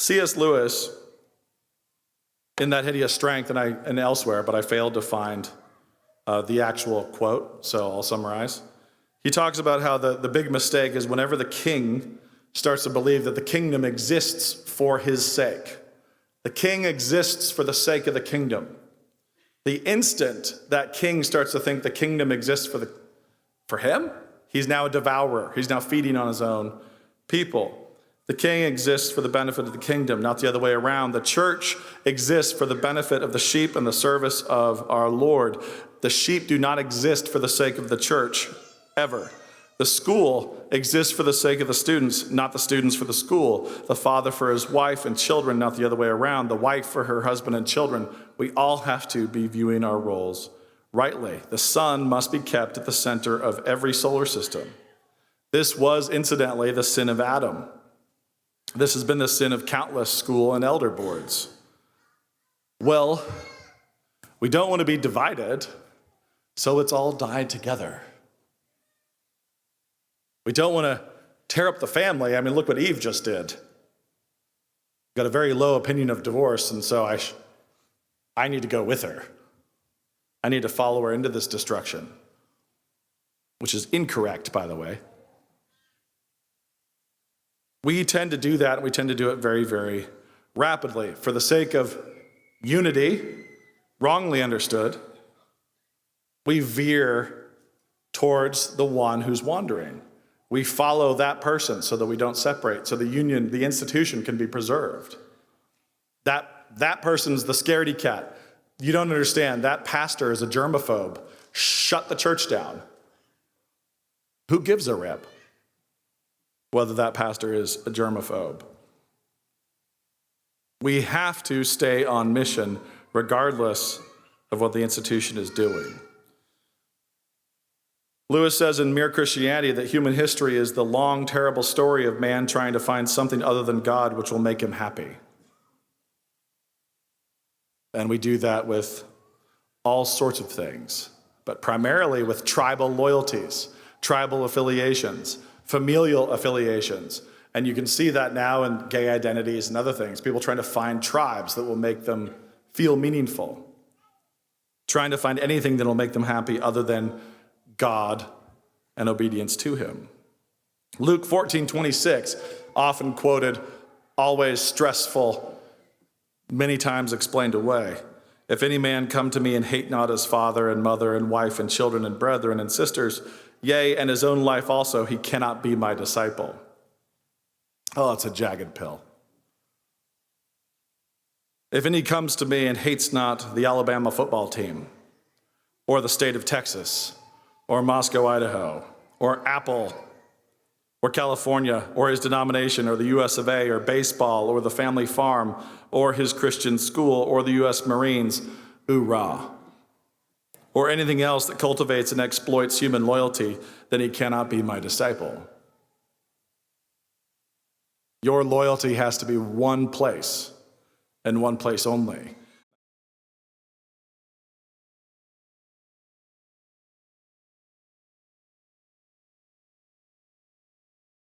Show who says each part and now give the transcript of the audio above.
Speaker 1: C.S. Lewis, in That Hideous Strength and elsewhere, but I failed to find the actual quote, so I'll summarize. He talks about how the big mistake is whenever the king starts to believe that the kingdom exists for his sake. The king exists for the sake of the kingdom. The instant that king starts to think the kingdom exists for him, he's now a devourer. He's now feeding on his own people. The king exists for the benefit of the kingdom, not the other way around. The church exists for the benefit of the sheep and the service of our Lord. The sheep do not exist for the sake of the church, ever. The school exists for the sake of the students, not the students for the school. The father for his wife and children, not the other way around. The wife for her husband and children. We all have to be viewing our roles rightly. The sun must be kept at the center of every solar system. This was, incidentally, the sin of Adam. This has been the sin of countless school and elder boards. Well, we don't want to be divided, so let's all die together. We don't want to tear up the family. I mean, look what Eve just did. Got a very low opinion of divorce, and so I need to go with her. I need to follow her into this destruction, which is incorrect, by the way. We tend to do that, and we tend to do it very, very rapidly. For the sake of unity, wrongly understood, we veer towards the one who's wandering. We follow that person so that we don't separate, so the union, the institution can be preserved. That person's the scaredy cat. You don't understand. That pastor is a germaphobe. Shut the church down. Who gives a rip whether that pastor is a germaphobe? We have to stay on mission regardless of what the institution is doing. Lewis says in Mere Christianity that human history is the long, terrible story of man trying to find something other than God which will make him happy. And we do that with all sorts of things, but primarily with tribal loyalties, tribal affiliations, familial affiliations. And you can see that now in gay identities and other things. People trying to find tribes that will make them feel meaningful, trying to find anything that will make them happy other than God and obedience to him. Luke 14:26, often quoted, always stressful, many times explained away. If any man come to me and hate not his father and mother and wife and children and brethren and sisters, yea, and his own life also, he cannot be my disciple. Oh, it's a jagged pill. If any comes to me and hates not the Alabama football team, or the state of Texas, or Moscow, Idaho, or Apple, or California, or his denomination, or the US of A, or baseball, or the family farm, or his Christian school, or the US Marines, hoorah. Or anything else that cultivates and exploits human loyalty, then he cannot be my disciple. Your loyalty has to be one place, and one place only.